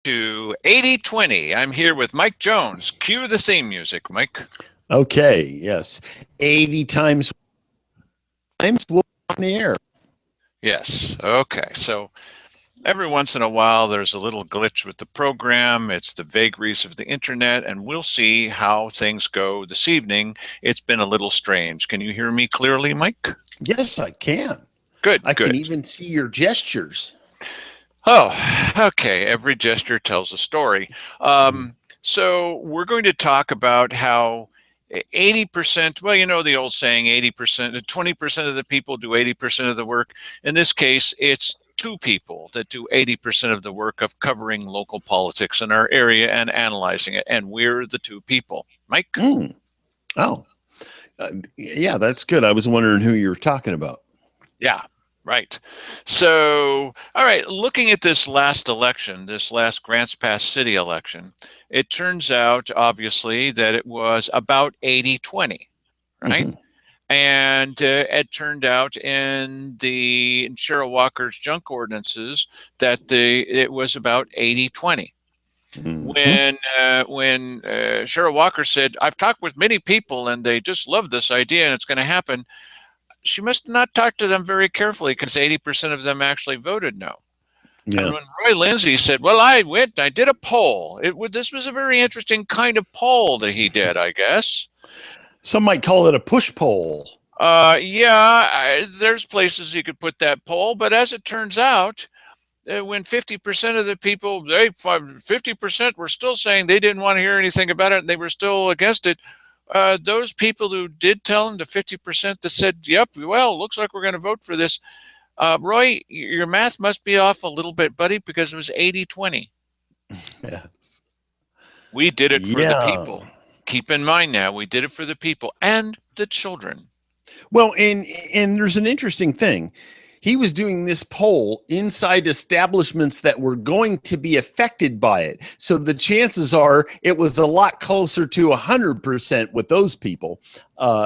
to 80/20. I'm here with Mike Jones. Cue the theme music, Mike. Okay, yes. 80 times we'll be on the air. Yes. Okay. So every once in a while, there's a little glitch with the program. It's the vagaries of the internet, and we'll see how things go this evening. It's been a little strange. Can you hear me clearly, Mike? Yes, I can. Good. I Good. can even see your gestures. Oh, okay. Every gesture tells a story. So we're going to talk about how 80%, well, you know the old saying, 80%, 20% of the people do 80% of the work. In this case, it's two people that do 80% of the work of covering local politics in our area and analyzing it. And we're the two people. Mike? Oh, yeah, that's good. I was wondering who you were talking about. Yeah. Right. So, all right, looking at this last election, this last Grants Pass City election, it turns out, obviously, that it was about 80/20, right? Mhm. And it turned out in Cheryl Walker's junk ordinances that it was about 80/20. Mhm. When Cheryl Walker said, I've talked with many people and they just love this idea and it's going to happen, she must not talk to them very carefully because 80% of them actually voted no. And Yeah. when Roy Lindsay said, well, I went, I did a poll. This was a very interesting kind of poll that he did, I guess. Some might call it a push poll. There's places you could put that poll, but as it turns out, when 50% of the people, 50% were still saying they didn't want to hear anything about it and they were still against it. Those people who did tell him, the 50% that said, yep, well, looks like we're going to vote for this. Roy, your math must be off a little bit, buddy, because it was 80/20. Yes. We did it for the Yeah. people. Keep in mind now, we did it for the people and the children. Well, and there's an interesting thing. He was doing this poll inside establishments that were going to be affected by it. So the chances are it was a lot closer to 100% with those people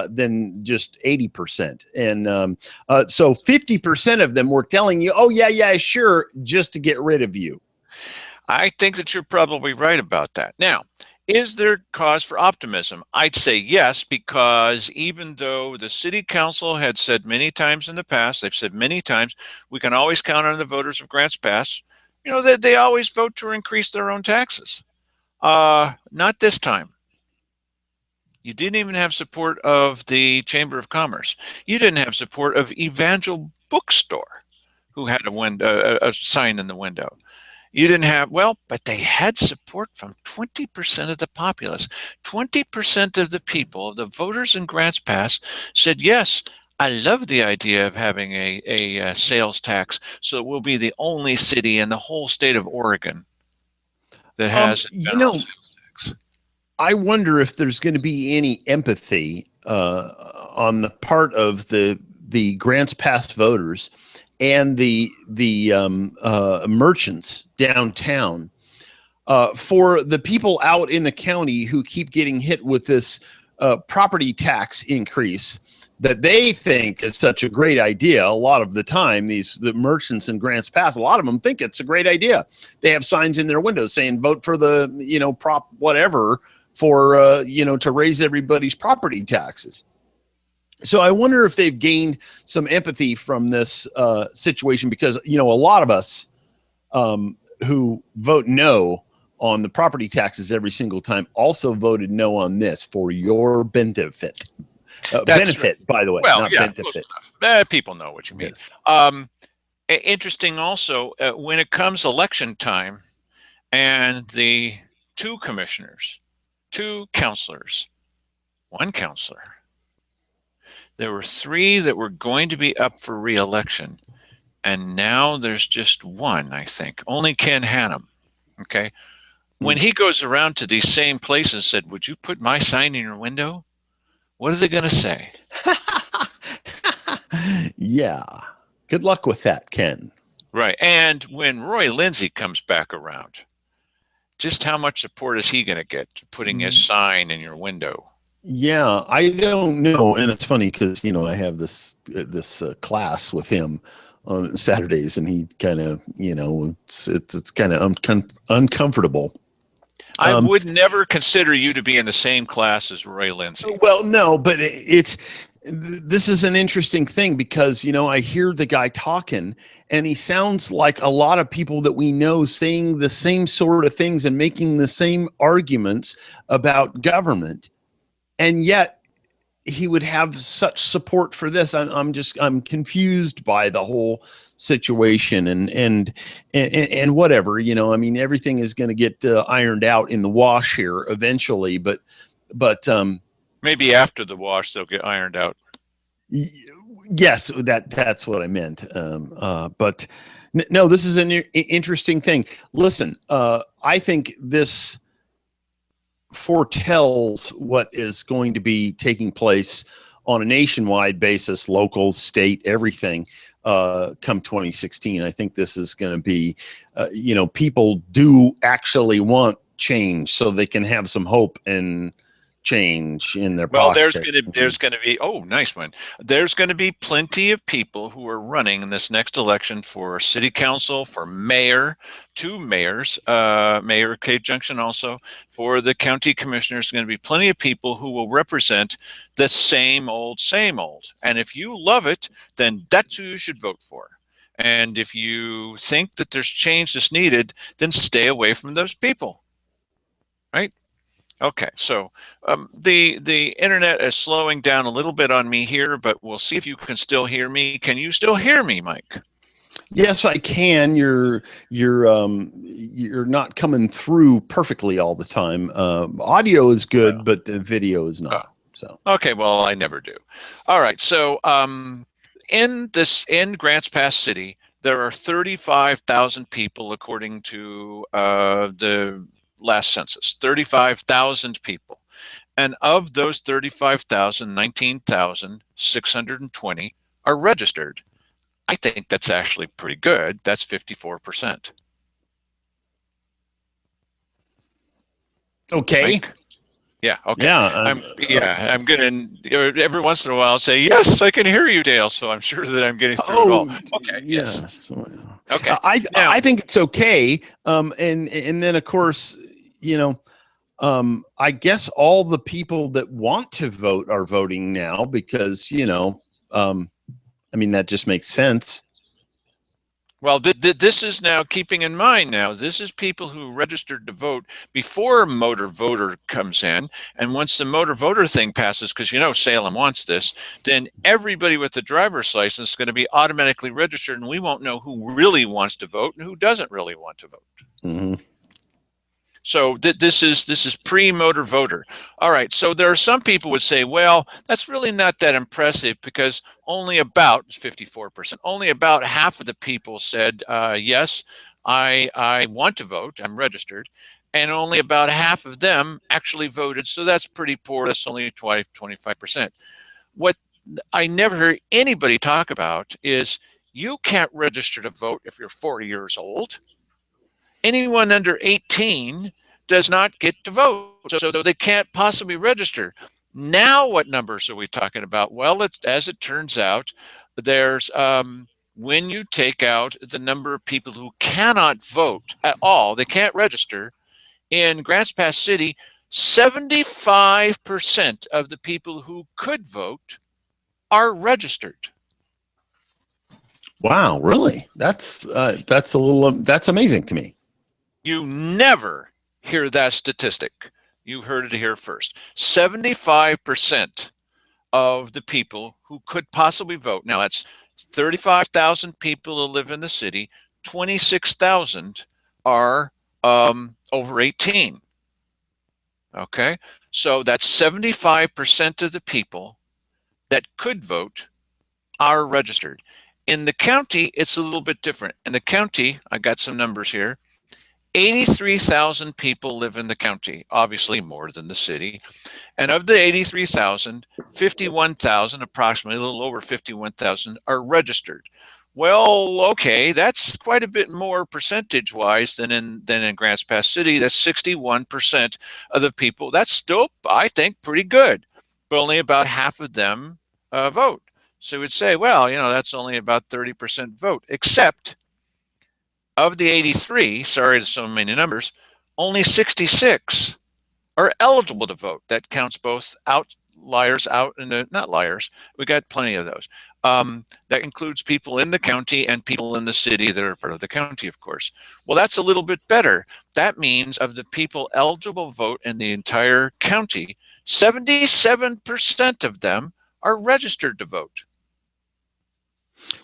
than just 80%. And so 50% of them were telling you, oh, yeah, sure, just to get rid of you. I think that you're probably right about that. Now, is there cause for optimism? I'd say yes, because even though the city council had said many times in the past, they've said many times, we can always count on the voters of Grants Pass, you know, that they always vote to increase their own taxes. Not this time. You didn't even have support of the Chamber of Commerce. You didn't have support of Evangel Bookstore, who had a sign in the window. You didn't have, well, but they had support from 20% of the populace. 20% of the people, the voters in Grants Pass, said, yes, I love the idea of having a sales tax, so it will be the only city in the whole state of Oregon that has a general sales tax. I wonder if there's going to be any empathy on the part of the Grants Pass voters and the merchants downtown for the people out in the county who keep getting hit with this property tax increase that they think is such a great idea. A lot of the time, the merchants in Grants Pass, a lot of them think it's a great idea. They have signs in their windows saying vote for the prop whatever for to raise everybody's property taxes. So I wonder if they've gained some empathy from this situation because, a lot of us who vote no on the property taxes every single time also voted no on this for your benefit. Benefit, right. By the way, well, not yeah, benefit. People know what you mean. Yes. Interesting also, when it comes election time and the two commissioners, two counselors, one counselor, there were three that were going to be up for re-election, and now there's just one, I think. Only Ken Hannum, okay? When he goes around to these same places and said, would you put my sign in your window? What are they going to say? Yeah. Good luck with that, Ken. Right. And when Roy Lindsay comes back around, just how much support is he going to get to putting his sign in your window? Yeah, I don't know. And it's funny because, I have this class with him on Saturdays, and he kind of, it's kind of uncomfortable. I would never consider you to be in the same class as Roy Lindsay. Well, no, but this is an interesting thing because, I hear the guy talking and he sounds like a lot of people that we know saying the same sort of things and making the same arguments about government. And yet he would have such support for this. I'm confused by the whole situation and whatever, everything is going to get ironed out in the wash here eventually, but maybe after the wash they'll get ironed out. Yes, that's what I meant. But no, this is an interesting thing. Listen, I think this foretells what is going to be taking place on a nationwide basis, local, state, everything, come 2016. I think this is going to be, people do actually want change so they can have some hope and change in their pocket. There's going to be, oh, nice one. There's going to be plenty of people who are running in this next election for city council, for mayor, 2 mayors, Mayor Cave Junction also, for the county commissioners. Going to be plenty of people who will represent the same old. And if you love it, then that's who you should vote for. And if you think that there's change that's needed, then stay away from those people, right? Okay, so the internet is slowing down a little bit on me here, but we'll see if you can still hear me. Can you still hear me, Mike? Yes, I can. You're not coming through perfectly all the time. Audio is good, but the video is not. So okay, well, I never do. All right, so in Grants Pass City, there are 35,000 people according to the last census, 35,000 people. And of those 35,000, 19,620 are registered. I think that's actually pretty good. That's 54%. Okay. Mike? Yeah. Okay. Yeah. I'm gonna every once in a while say, yes, I can hear you, Dale. So I'm sure that I'm getting through it all. Okay. Yes. Okay. I think it's okay. And then of course, I guess all the people that want to vote are voting now because, that just makes sense. Well, this is now, keeping in mind now, this is people who registered to vote before motor voter comes in. And once the motor voter thing passes, because Salem wants this, then everybody with the driver's license is going to be automatically registered, and we won't know who really wants to vote and who doesn't really want to vote. Mm-hmm. So this is pre-motor voter. All right. So there are some people would say, well, that's really not that impressive because only about 54%, only about half of the people said, yes, I want to vote. I'm registered. And only about half of them actually voted. So that's pretty poor. That's only 25%. What I never hear anybody talk about is you can't register to vote if you're 40 years old. Anyone under 18 does not get to vote, so they can't possibly register. Now, what numbers are we talking about? Well, as it turns out, there's when you take out the number of people who cannot vote at all, they can't register, in Grants Pass City, 75% of the people who could vote are registered. Wow, really? That's amazing to me. You never hear that statistic. You heard it here first. 75% of the people who could possibly vote. Now, that's 35,000 people who live in the city. 26,000 are over 18. Okay? So that's 75% of the people that could vote are registered. In the county, it's a little bit different. In the county, I got some numbers here. 83,000 people live in the county, obviously more than the city. And of the 83,000, 51,000, approximately a little over 51,000, are registered. Well, okay, that's quite a bit more percentage-wise than in Grants Pass City. That's 61% of the people. That's still, I think, pretty good. But only about half of them vote. So we'd say, well, that's only about 30% vote, except of the 83, sorry to so many numbers, only 66 are eligible to vote. That counts both outliers out and not liars. We got plenty of those. That includes people in the county and people in the city that are part of the county, of course. Well, that's a little bit better. That means of the people eligible to vote in the entire county, 77% of them are registered to vote.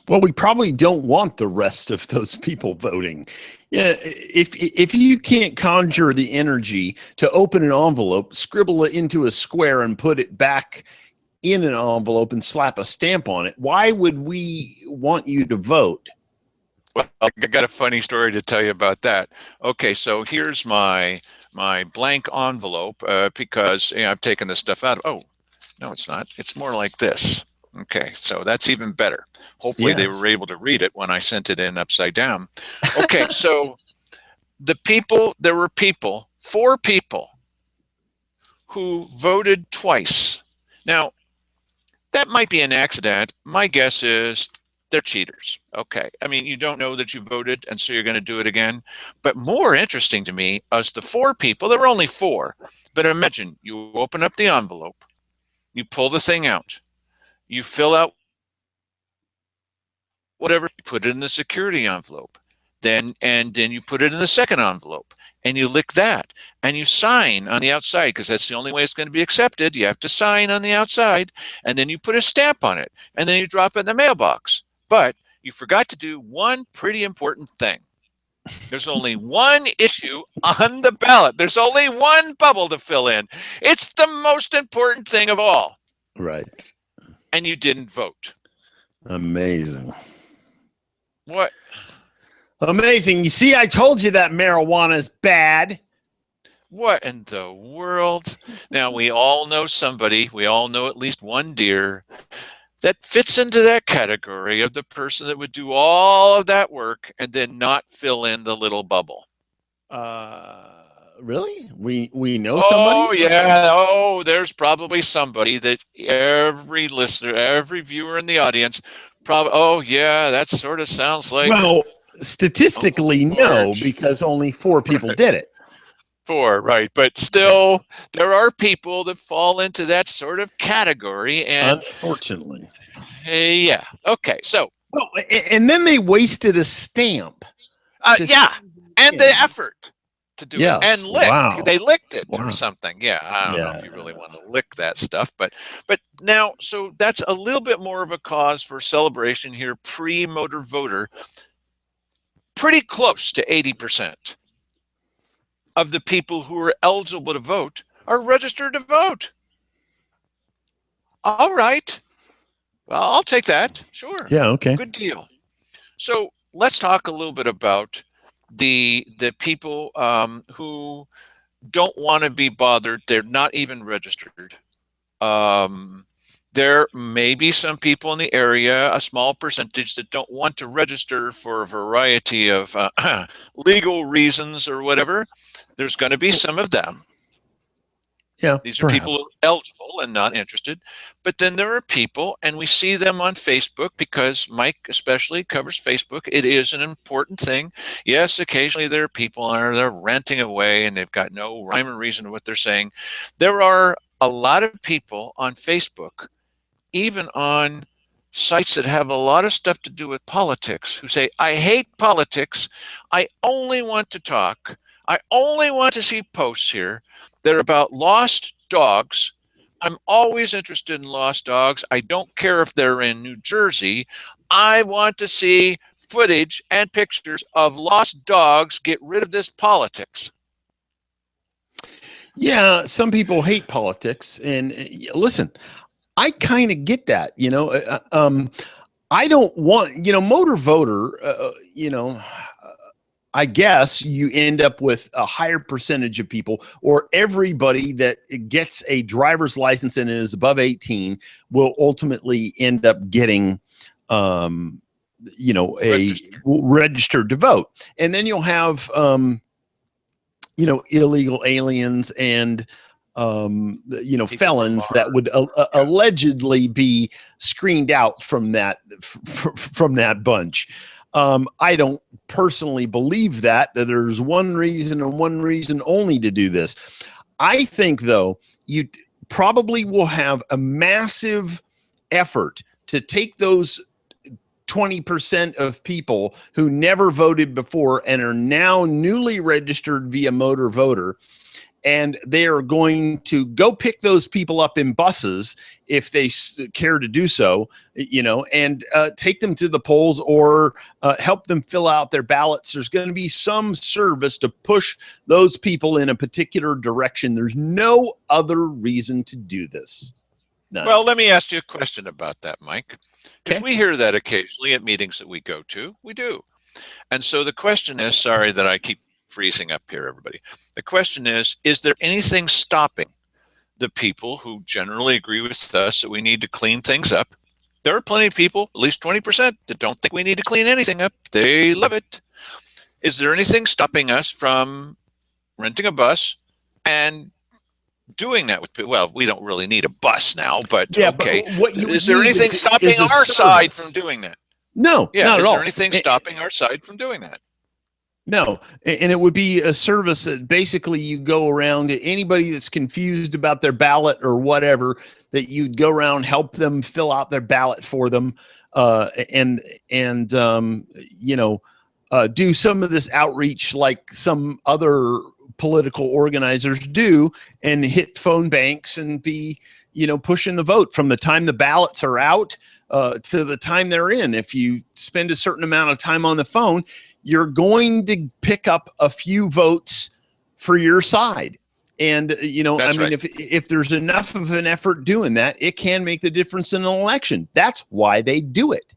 Well, we probably don't want the rest of those people voting. Yeah, if you can't conjure the energy to open an envelope, scribble it into a square, and put it back in an envelope and slap a stamp on it, why would we want you to vote? Well, I got a funny story to tell you about that. Okay, so here's my blank envelope because I've taken this stuff out. Oh, no, it's not. It's more like this. Okay, so that's even better. Hopefully they were able to read it when I sent it in upside down. Okay, so there were 4 people who voted twice. Now, that might be an accident. My guess is they're cheaters. Okay, I mean, you don't know that you voted, and so you're going to do it again. But more interesting to me is the 4 people. There were only 4, but imagine you open up the envelope, you pull the thing out, you fill out whatever, you put it in the security envelope, then you put it in the second envelope, and you lick that, and you sign on the outside, because that's the only way it's going to be accepted. You have to sign on the outside, and then you put a stamp on it, and then you drop it in the mailbox. But you forgot to do one pretty important thing. There's only one issue on the ballot. There's only one bubble to fill in. It's the most important thing of all. Right. And you didn't vote. Amazing. What? Amazing. You see, I told you that marijuana is bad. What in the world? Now, we all know somebody, we all know at least one deer that fits into that category of the person that would do all of that work and then not fill in the little bubble. Really? We know somebody? Oh, yeah. Oh, there's probably somebody that every listener, every viewer in the audience, probably, oh, yeah, that sort of sounds like. Well, statistically, no, because only 4 people did it. 4, right. But still, there are people that fall into that sort of category. And unfortunately. Yeah. Okay. So. Well, and then they wasted a stamp. Yeah. And the effort to do it. And lick. Wow. They licked it or something. Yeah. I don't know if you really want to lick that stuff. But now, so that's a little bit more of a cause for celebration here, pre-motor voter. Pretty close to 80% of the people who are eligible to vote are registered to vote. All right. Well, I'll take that. Sure. Yeah, okay. Good deal. So let's talk a little bit about the people who don't want to be bothered. They're not even registered. There may be some people in the area, a small percentage, that don't want to register for a variety of legal reasons or whatever. There's going to be some of them. Yeah, these are people who are eligible and not interested. But then there are people, and we see them on Facebook because Mike especially covers Facebook. It is an important thing. Yes, occasionally there are people they're ranting away and they've got no rhyme or reason to what they're saying. There are a lot of people on Facebook, even on sites that have a lot of stuff to do with politics, who say, I hate politics. I only want to talk. I only want to see posts here that are about lost dogs. I'm always interested in lost dogs. I don't care if they're in New Jersey. I want to see footage and pictures of lost dogs. Get rid of this politics. Yeah, some people hate politics. And listen, I kind of get that. I don't want, motor voter, I guess you end up with a higher percentage of people, or everybody that gets a driver's license and is above 18 will ultimately end up getting, registered to vote. And then you'll have, illegal aliens and People felons from that would allegedly be screened out from that bunch. I don't personally believe that there's one reason and one reason only to do this. I think, though, you probably will have a massive effort to take those 20% of people who never voted before and are now newly registered via motor voter, and they are going to go pick those people up in buses if they care to do so, and take them to the polls or help them fill out their ballots. There's going to be some service to push those people in a particular direction. There's no other reason to do this. None. Well, let me ask you a question about that, Mike, because Okay. we hear that occasionally at meetings that we go to. We do. And so the question is, sorry that I keep freezing up here, everybody. The question is there anything stopping the people who generally agree with us that we need to clean things up? There are plenty of people, at least 20%, that don't think we need to clean anything up. They love it. Is there anything stopping us from renting a bus and doing that with people? Well, we don't really need a bus now, but yeah, okay. But what you is there anything stopping our side from doing that? No, yeah, not at all. Is there anything stopping our side from doing that? No, and it would be a service that basically you go around to anybody that's confused about their ballot or whatever, that you'd go around, help them fill out their ballot for them, and do some of this outreach like some other political organizers do, and hit phone banks and be pushing the vote from the time the ballots are out to the time they're in. If you spend a certain amount of time on the phone, you're going to pick up a few votes for your side. And, Right. if there's enough of an effort doing that, it can make the difference in an election. That's why they do it.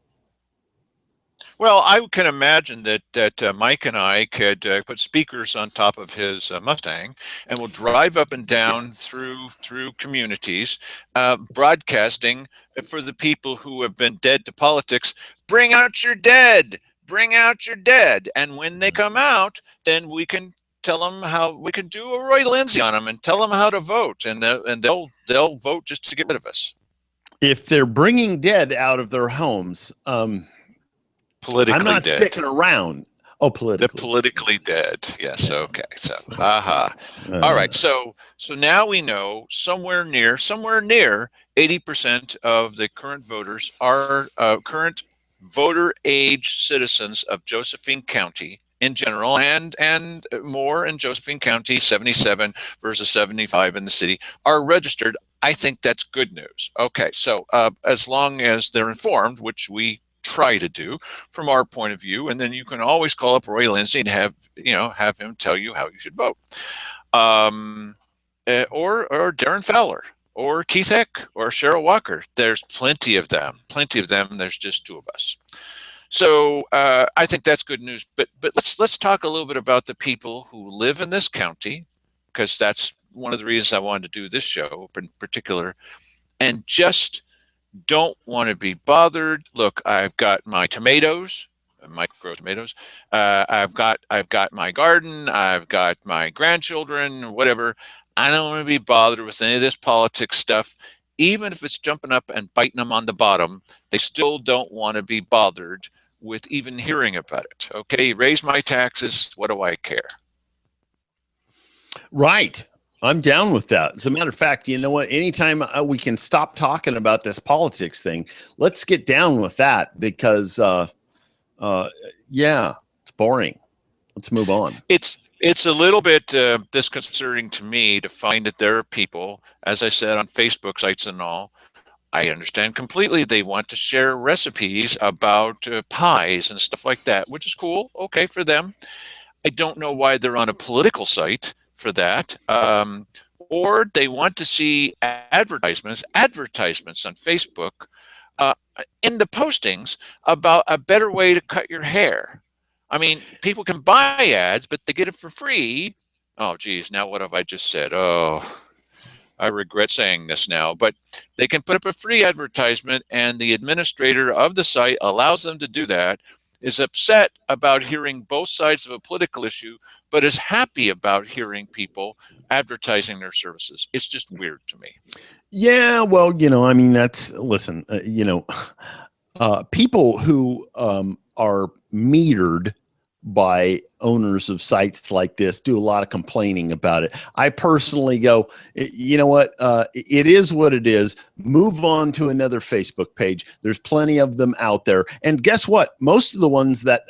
Well, I can imagine that Mike and I could put speakers on top of his Mustang, and we'll drive up and down through communities, broadcasting for the people who have been dead to politics. Bring out your dead. Bring out your dead. And when they come out, then we can tell them how we can do a Roy Lindsay on them and tell them how to vote, and they'll vote just to get rid of us. If they're bringing dead out of their homes, politically I'm not dead. Sticking around. Oh, politically. The politically dead. Yes. Okay. So, all right. So now we know somewhere near 80% of the current voters are current voter age citizens of Josephine County in general, and more in Josephine County, 77 versus 75 in the city, are registered. I think that's good news. Okay. So as long as they're informed, which we try to do from our point of view, and then you can always call up Roy Lindsay and have him tell you how you should vote, or Darren Fowler, or Keith Eck, or Cheryl Walker. There's plenty of them. There's just two of us. So I think that's good news. But let's talk a little bit about the people who live in this county, because that's one of the reasons I wanted to do this show in particular, and just don't want to be bothered. Look, I've got my tomatoes. Mike grows tomatoes. I've got my garden. I've got my grandchildren, whatever. I don't want to be bothered with any of this politics stuff. Even if it's jumping up and biting them on the bottom, they still don't want to be bothered with even hearing about it. Okay, raise my taxes. What do I care? Right. I'm down with that. As a matter of fact, you know what? Anytime we can stop talking about this politics thing, let's get down with that, because, yeah, it's boring. Let's move on. It's a little bit disconcerting to me to find that there are people, as I said, on Facebook sites and all. I understand completely. They want to share recipes about pies and stuff like that, which is cool. Okay, for them. I don't know why they're on a political site for that, or they want to see advertisements on Facebook in the postings about a better way to cut your hair. I mean, people can buy ads, but they get it for free. Oh, geez, now what have I just said? Oh, I regret saying this now, but they can put up a free advertisement, and the administrator of the site allows them to do that. is upset about hearing both sides of a political issue, but is happy about hearing people advertising their services. It's just weird to me. Yeah, well, I mean, listen, people who are metered by owners of sites like this do a lot of complaining about it. I personally go, you know what? It is what it is. Move on to another Facebook page. There's plenty of them out there. And guess what? Most of the ones that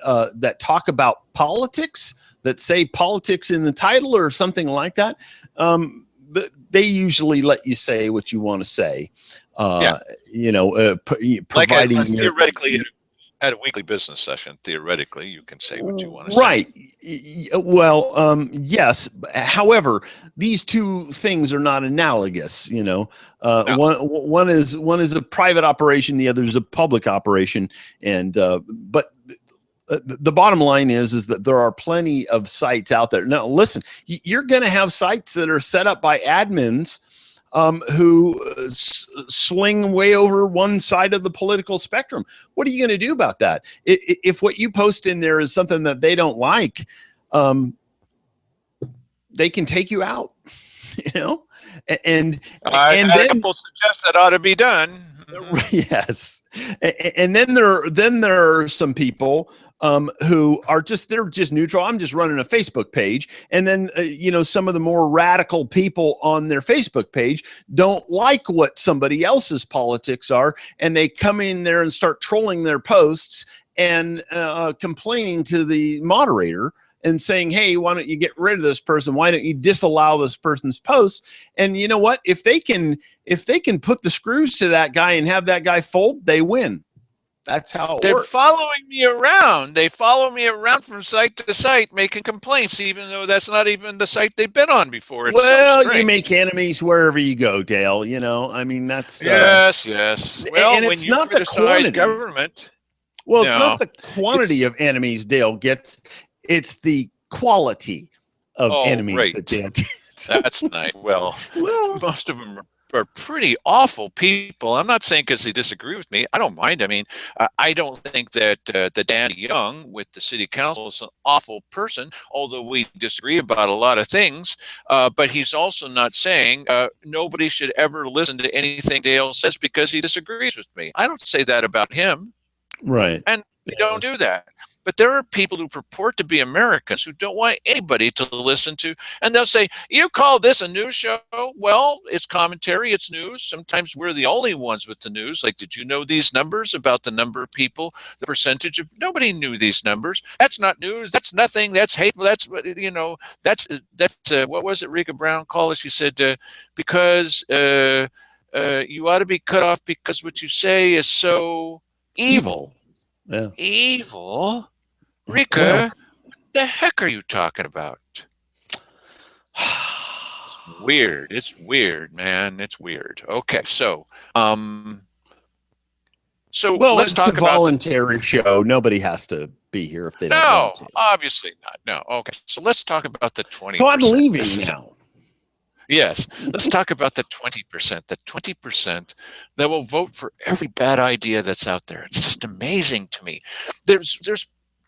talk about politics, that say politics in the title or something like that, they usually let you say what you want to say. Yeah. Providing like theoretically at a weekly business session, theoretically, you can say what you want to say. Right. Well, yes. However, these two things are not analogous. No. One is a private operation, the other is a public operation, and but the bottom line is that there are plenty of sites out there. Now, listen, you're going to have sites that are set up by admins who sling way over one side of the political spectrum. What are you going to do about that? If what you post in there is something that they don't like, they can take you out, and I had a couple suggests that ought to be done. Yes, and then there are some people who are they're just neutral. I'm just running a Facebook page, and then some of the more radical people on their Facebook page don't like what somebody else's politics are, and they come in there and start trolling their posts and complaining to the moderator and saying, hey, why don't you get rid of this person? Why don't you disallow this person's posts? And you know what? If they can put the screws to that guy and have that guy fold, they win. That's how it works. They're following me around. They follow me around from site to site, making complaints, even though that's not even the site they've been on before. It's well, you make enemies wherever you go, Dale. I mean, that's yes. Well, and it's not the quantity. Government. Well, it's not the quantity of enemies Dale gets. It's the quality of enemies that Dale gets. That's nice. Well, most of them are pretty awful people. I'm not saying because they disagree with me. I don't mind. I mean, I don't think that the Danny Young with the city council is an awful person, although we disagree about a lot of things. But he's also not saying nobody should ever listen to anything Dale says because he disagrees with me. I don't say that about him. Right. And we don't do that. But there are people who purport to be Americans who don't want anybody to listen to, and they'll say, you call this a news show? Well, it's commentary, it's news. Sometimes we're the only ones with the news. Like, did you know these numbers about the number of people, the percentage of, nobody knew these numbers. That's not news, that's nothing, that's hateful, that's, what was it Rika Brown called it? She said, because you ought to be cut off because what you say is so evil. Yeah. Evil? Rika, what the heck are you talking about? It's weird. It's weird, man. It's weird. Okay, so let's talk about a voluntary show. Nobody has to be here if they don't want to. No, obviously not. No. Okay, so let's talk about the 20%. So I'm leaving now. Yes, let's talk about the 20%. The 20% that will vote for every bad idea that's out there. It's just amazing to me. There's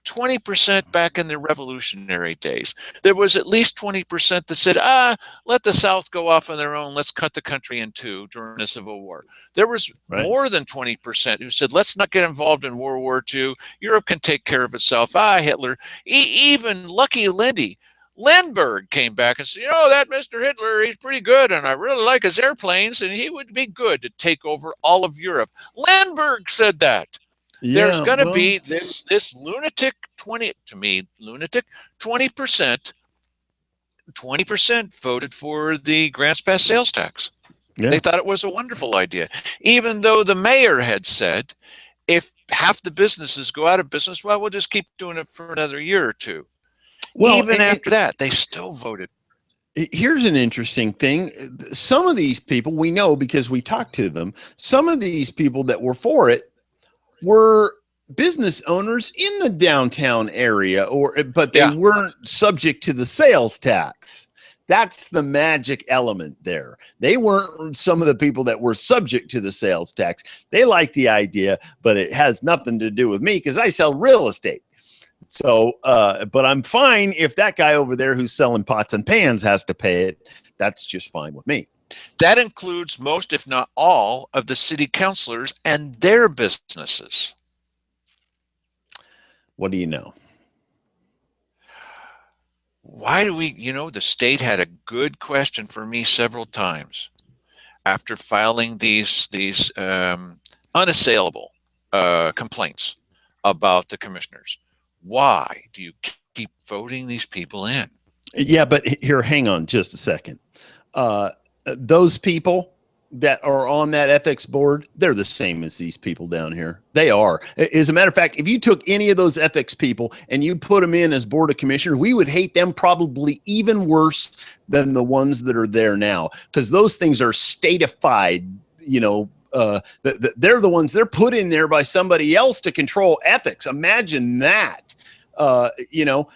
20% back in the revolutionary days. There was at least 20% that said, let the South go off on their own. Let's cut the country in two during the Civil War. There was more than 20% who said, let's not get involved in World War II. Europe can take care of itself. Hitler. Even Lucky Lindbergh came back and said, that Mr. Hitler, he's pretty good, and I really like his airplanes, and he would be good to take over all of Europe. Lindbergh said that. Yeah, there's going to be this lunatic 20%. 20% voted for the grants pass sales tax. Yeah. They thought it was a wonderful idea, even though the mayor had said, if half the businesses go out of business, well, we'll just keep doing it for another year or two. Well, even after that, they still voted. Here's an interesting thing. Some of these people we know because we talked to them. Some of these people that were for it were business owners in the downtown area, but they weren't subject to the sales tax. That's the magic element there. They weren't some of the people that were subject to the sales tax. They like the idea, but it has nothing to do with me because I sell real estate. So, but I'm fine if that guy over there who's selling pots and pans has to pay it. That's just fine with me. That includes most, if not all, of the city councilors and their businesses. What do you know? Why do we, the state had a good question for me several times after filing these unassailable complaints about the commissioners. Why do you keep voting these people in? Yeah, but here, hang on just a second. Those people that are on that ethics board, they're the same as these people down here. They are. As a matter of fact, if you took any of those ethics people and you put them in as board of commissioners, we would hate them probably even worse than the ones that are there now, because those things are statified, they're the ones they're put in there by somebody else to control ethics. Imagine that. You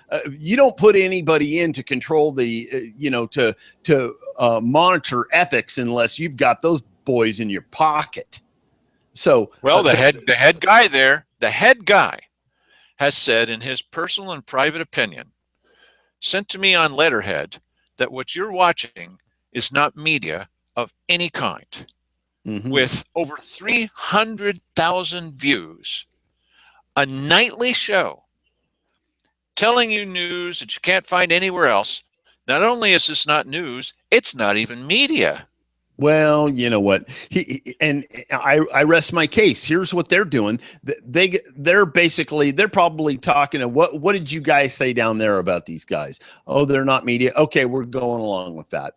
don't put anybody in to control the, to monitor ethics unless you've got those boys in your pocket. So, well, the head guy has said in his personal and private opinion, sent to me on letterhead, that what you're watching is not media of any kind. Mm-hmm. With over 300,000 views, a nightly show telling you news that you can't find anywhere else. Not only is this not news, it's not even media. Well, you know what? I rest my case. Here's what they're doing. They're probably talking to what did you guys say down there about these guys? Oh, they're not media. Okay, we're going along with that.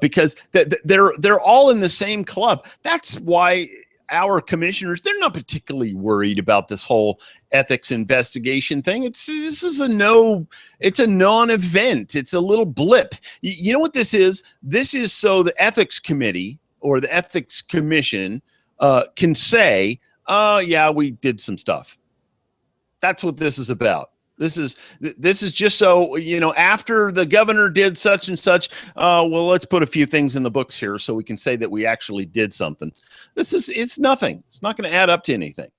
Because they're all in the same club. That's why our commissioners, they're not particularly worried about this whole ethics investigation thing. It's a non-event. It's a little blip. You know what this is? This is so the ethics committee or the ethics commission can say, oh yeah, we did some stuff. That's what this is about. This is just so, after the governor did such and such, well, let's put a few things in the books here so we can say that we actually did something. It's nothing. It's not going to add up to anything.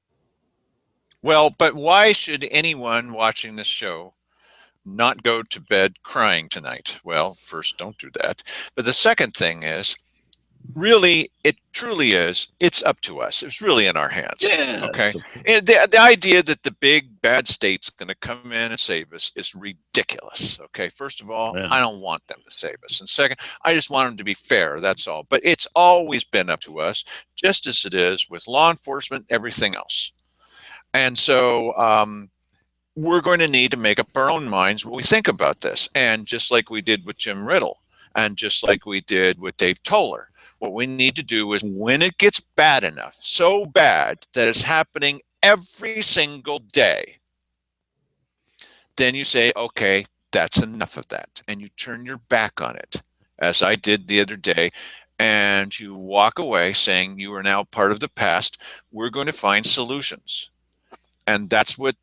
Well, but why should anyone watching this show not go to bed crying tonight? Well, first, don't do that. But the second thing is, really, it truly is. It's up to us. It's really in our hands. Yes. Okay. And the idea that the big bad state's going to come in and save us is ridiculous. Okay. First of all, I don't want them to save us. And second, I just want them to be fair. That's all. But it's always been up to us, just as it is with law enforcement, everything else. And so, we're going to need to make up our own minds what we think about this. And just like we did with Jim Riddle, and just like we did with Dave Toller, what we need to do is, when it gets bad enough, so bad that it's happening every single day, then you say, okay, that's enough of that. And you turn your back on it, as I did the other day, and you walk away saying you are now part of the past. We're going to find solutions. And that's what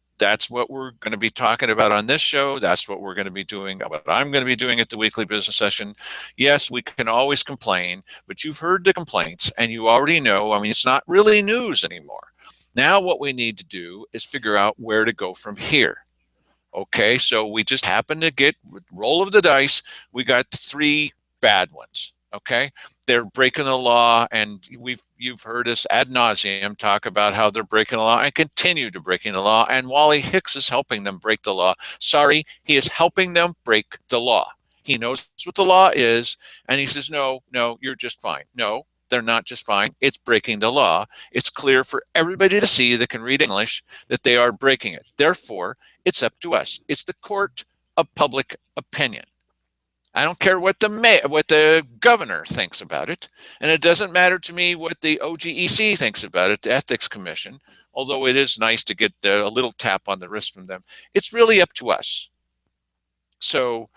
we're going to be talking about on this show. That's what we're going to be doing, what I'm going to be doing at the weekly business session. Yes, we can always complain, but you've heard the complaints and you already know, it's not really news anymore. Now what we need to do is figure out where to go from here. Okay, so we just happen to get, roll of the dice, we got 3 bad ones. Okay, they're breaking the law, and you've heard us ad nauseum talk about how they're breaking the law and continue to breaking the law. And Wally Hicks is helping them break the law. Sorry, he is helping them break the law. He knows what the law is, and he says, no, you're just fine. No, they're not just fine. It's breaking the law. It's clear for everybody to see that can read English that they are breaking it. Therefore, it's up to us. It's the court of public opinion. I don't care what the governor thinks about it, and it doesn't matter to me what the OGEC thinks about it, the Ethics Commission, although it is nice to get a little tap on the wrist from them. It's really up to us. So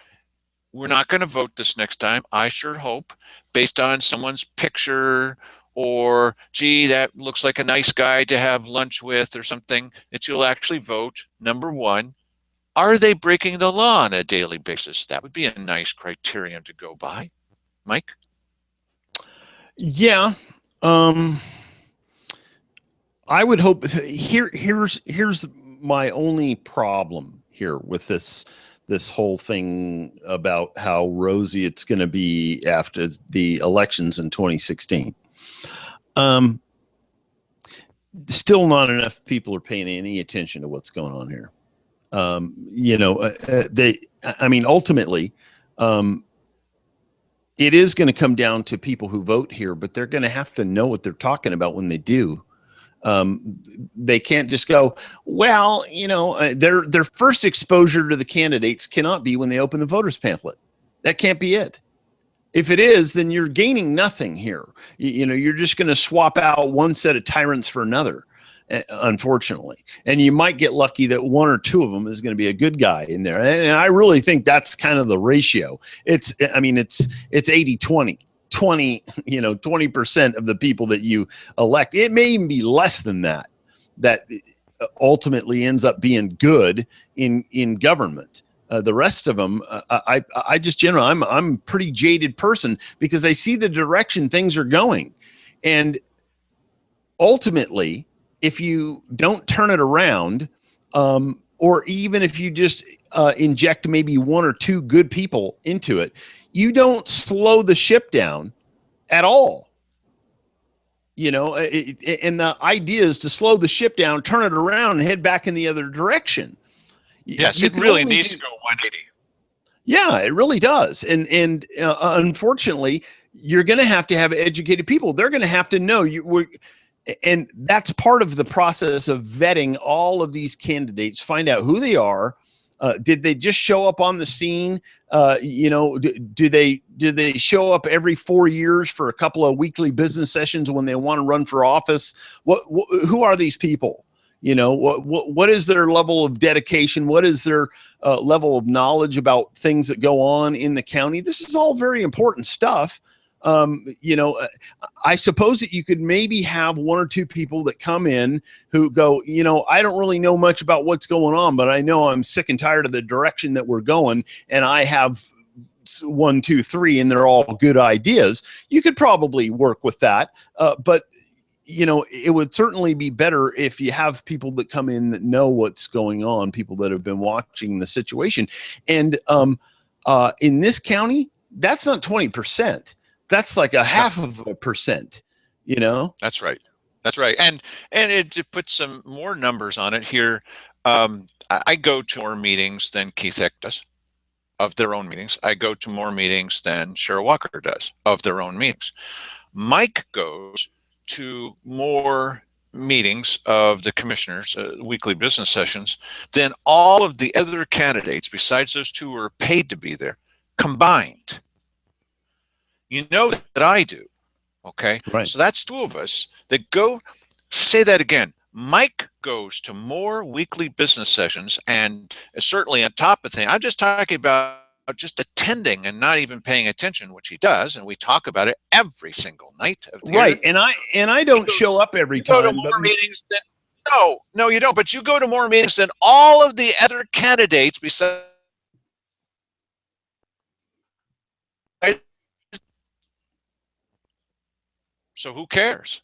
we're not going to vote this next time, I sure hope, based on someone's picture or, gee, that looks like a nice guy to have lunch with or something, that you'll actually vote, number one, Are they breaking the law on a daily basis? That would be a nice criterion to go by. Mike? Yeah. Um, I would hope here's my only problem here with this whole thing about how rosy it's going to be after the elections in 2016. Um, Still not enough people are paying any attention to what's going on here. I mean, ultimately, um, it is going to come down to people who vote here, but they're going to have to know what they're talking about when they do. They can't just go, well, their first exposure to the candidates cannot be when they open the voters pamphlet. That can't be it. If it is, then you're gaining nothing here. You're just going to swap out one set of tyrants for another, unfortunately. And you might get lucky that one or two of them is going to be a good guy in there. And I really think that's kind of the ratio. It's 80-20. 20% of the people that you elect. It may even be less than that ultimately ends up being good in government. The rest of them, I just generally, I'm a pretty jaded person because I see the direction things are going. And ultimately, if you don't turn it around, or even if you just inject maybe one or two good people into it, you don't slow the ship down at all. And the idea is to slow the ship down, turn it around, and head back in the other direction. Yes, it really needs to go 180. Yeah, it really does. And unfortunately, you're going to have educated people. They're going to have to know and that's part of the process of vetting all of these candidates, find out who they are. Did they just show up on the scene? Do they show up every 4 years for a couple of weekly business sessions when they want to run for office? Who are these people? What is their level of dedication? What is their level of knowledge about things that go on in the county? This is all very important stuff. I suppose that you could maybe have one or two people that come in who go, I don't really know much about what's going on, but I know I'm sick and tired of the direction that we're going, and I have 1, 2, 3, and they're all good ideas. You could probably work with that, but it would certainly be better if you have people that come in that know what's going on, people that have been watching the situation. And in this county, that's not 20%. That's like a half of a percent, That's right. That's right. And to put some more numbers on it here, I go to more meetings than Keith Eck does of their own meetings. I go to more meetings than Cheryl Walker does of their own meetings. Mike goes to more meetings of the commissioners, weekly business sessions, than all of the other candidates besides those two who are paid to be there combined. You know that I do. Okay. Right. So that's two of us that go. Say that again. Mike goes to more weekly business sessions, and certainly on top of things, I'm just talking about just attending and not even paying attention, which he does, and we talk about it every single night of the right. year. And I don't show up every time. Go to more meetings than no, you don't. But you go to more meetings than all of the other candidates besides. So who cares?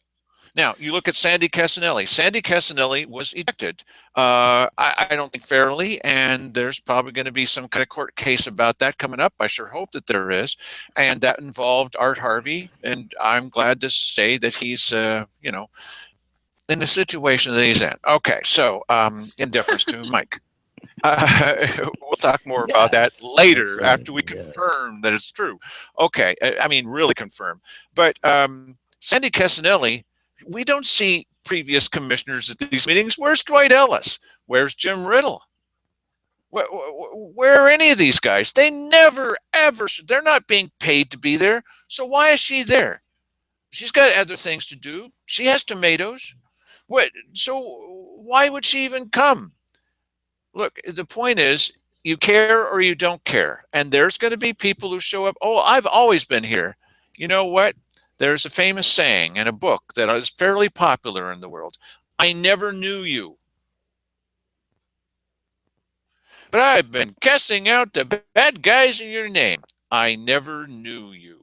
Now, you look at Sandy Casanelli. Sandy Casanelli was ejected, I don't think fairly, and there's probably going to be some kind of court case about that coming up. I sure hope that there is. And that involved Art Harvey, and I'm glad to say that he's, in the situation that he's in. Okay, so in deference to Mike. We'll talk more about that later right. after we confirm that it's true. Okay, I mean, really confirm. But Sandy Casanelli, we don't see previous commissioners at these meetings. Where's Dwight Ellis? Where's Jim Riddle? Where are any of these guys? They never, ever, they're not being paid to be there. So why is she there? She's got other things to do. She has tomatoes. So why would she even come? Look, the point is, you care or you don't care. And there's going to be people who show up. Oh, I've always been here. You know what? There's a famous saying in a book that is fairly popular in the world. I never knew you. but I've been casting out the bad guys in your name. I never knew you.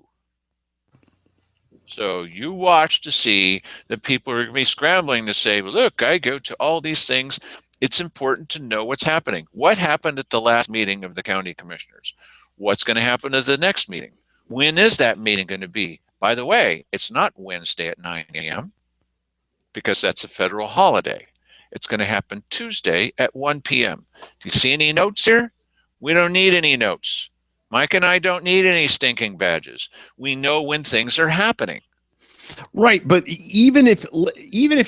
So you watch to see that people are going to be scrambling to say, well, look, I go to all these things. It's important to know what's happening. What happened at the last meeting of the county commissioners? What's going to happen at the next meeting? When is that meeting going to be? By the way, it's not Wednesday at 9 a.m. because that's a federal holiday. It's going to happen Tuesday at 1 p.m. Do you see any notes here? We don't need any notes. Mike and I don't need any stinking badges. We know when things are happening. Right, but even if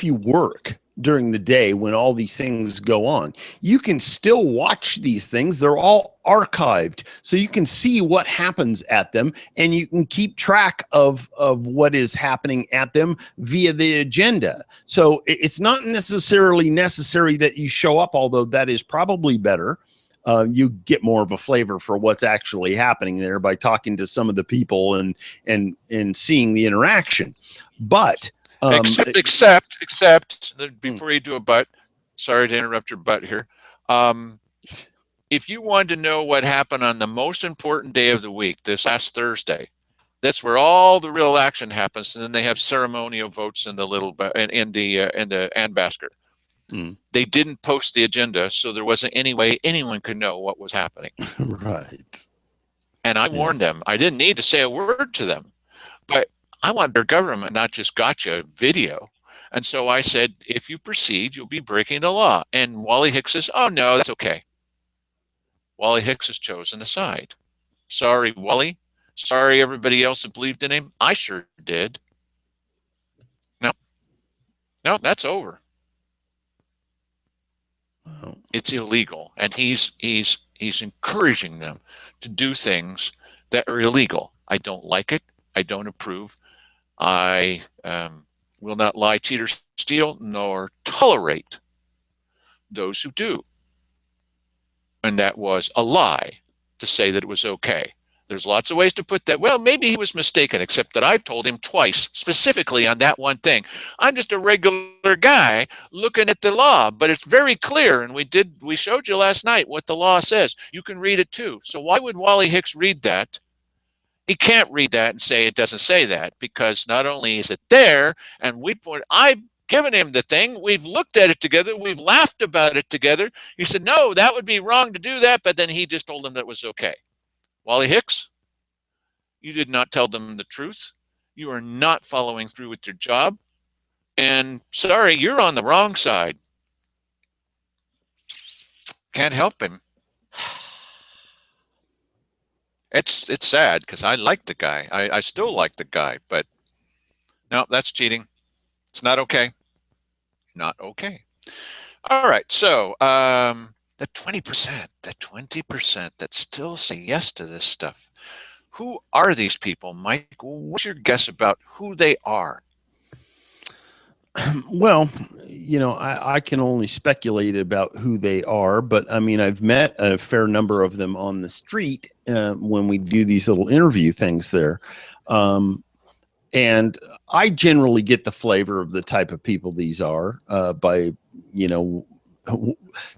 you work during the day when all these things go on, you can still watch these things. They're all archived, so you can see what happens at them, and you can keep track of what is happening at them via the agenda. So it's not necessarily necessary that you show up, although that is probably better. You get more of a flavor for what's actually happening there by talking to some of the people and seeing the interaction. But except before you do a but, sorry to interrupt your but here. If you wanted to know what happened on the most important day of the week, this last Thursday, that's where all the real action happens, and then they have ceremonial votes in the little in the and basket. They didn't post the agenda, so there wasn't any way anyone could know what was happening. Right. And I warned them. I didn't need to say a word to them, but I want their government, not just gotcha video. And so I said, if you proceed, you'll be breaking the law. And Wally Hicks says, oh, no, that's okay. Wally Hicks has chosen a side. Sorry, Wally. Sorry, everybody else that believed in him. I sure did. No, that's over. It's illegal, and he's encouraging them to do things that are illegal. I don't like it. I don't approve. I will not lie, cheat, or steal, nor tolerate those who do. And that was a lie to say that it was okay. There's lots of ways to put that. Well, maybe he was mistaken, except that I've told him twice, specifically on that one thing. I'm just a regular guy looking at the law, but it's very clear, and we showed you last night what the law says. You can read it too. So why would Wally Hicks read that? He can't read that and say it doesn't say that, because not only is it there, and I've given him the thing, we've looked at it together, we've laughed about it together. He said, no, that would be wrong to do that, but then he just told them that it was okay. Wally Hicks, you did not tell them the truth. You are not following through with your job. And sorry, you're on the wrong side. Can't help him. It's sad because I like the guy. I still like the guy, but no, that's cheating. It's not okay. Not okay. All right, so the 20% that still say yes to this stuff. Who are these people, Mike? What's your guess about who they are? Well, I can only speculate about who they are, but I mean, I've met a fair number of them on the street when we do these little interview things there. And I generally get the flavor of the type of people these are by,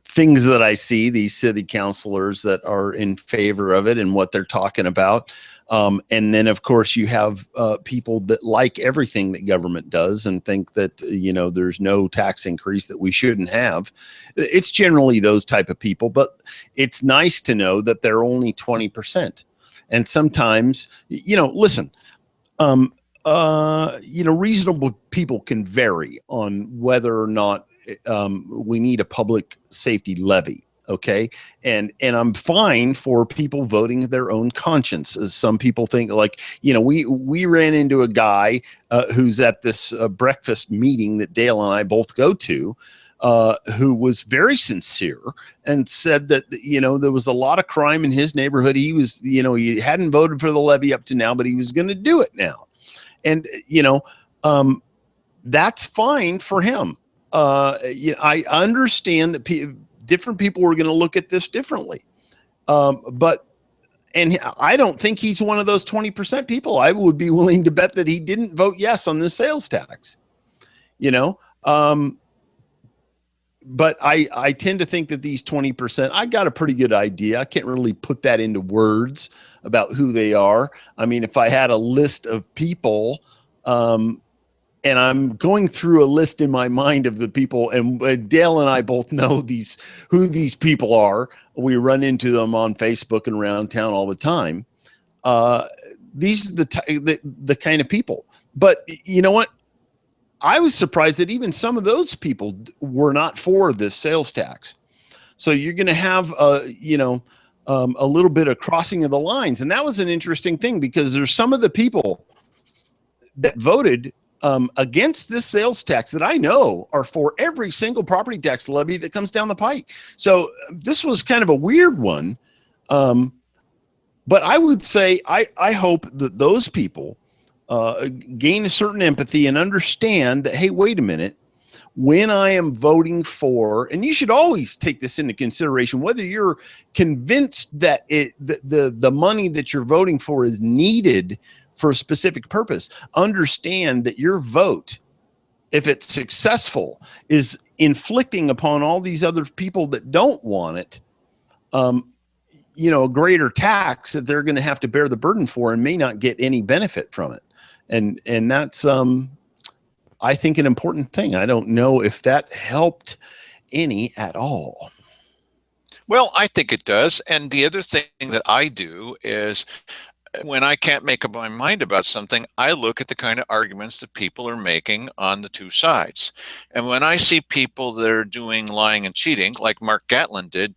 things that I see, these city councilors that are in favor of it and what they're talking about. And then, of course, you have people that like everything that government does and think that, there's no tax increase that we shouldn't have. It's generally those type of people, but it's nice to know that they're only 20%. And sometimes, listen, reasonable people can vary on whether or not we need a public safety levy. Okay. And I'm fine for people voting their own conscience. As some people think, like, we ran into a guy who's at this breakfast meeting that Dale and I both go to, who was very sincere and said that, there was a lot of crime in his neighborhood. He was, he hadn't voted for the levy up to now, but he was going to do it now. And, that's fine for him. I understand that different people are going to look at this differently. But I don't think he's one of those 20% people. I would be willing to bet that he didn't vote yes on the sales tax. but I tend to think that these 20%, I got a pretty good idea. I can't really put that into words about who they are. I mean, if I had a list of people, and I'm going through a list in my mind of the people, and Dale and I both know who these people are. We run into them on Facebook and around town all the time. These are the kind of people. But you know what? I was surprised that even some of those people were not for this sales tax. So you're going to have a little bit of crossing of the lines, and that was an interesting thing because there's some of the people that voted against this sales tax that I know are for every single property tax levy that comes down the pike. So this was kind of a weird one. But I would say I hope that those people gain a certain empathy and understand that, hey, wait a minute, when I am voting for, and you should always take this into consideration, whether you're convinced that the money that you're voting for is needed for a specific purpose, understand that your vote, if it's successful, is inflicting upon all these other people that don't want it, a greater tax that they're going to have to bear the burden for and may not get any benefit from it. And that's, I think, an important thing. I don't know if that helped any at all. Well, I think it does. And the other thing that I do is when I can't make up my mind about something, I look at the kind of arguments that people are making on the two sides. And when I see people that are doing lying and cheating, like Mark Gatlin did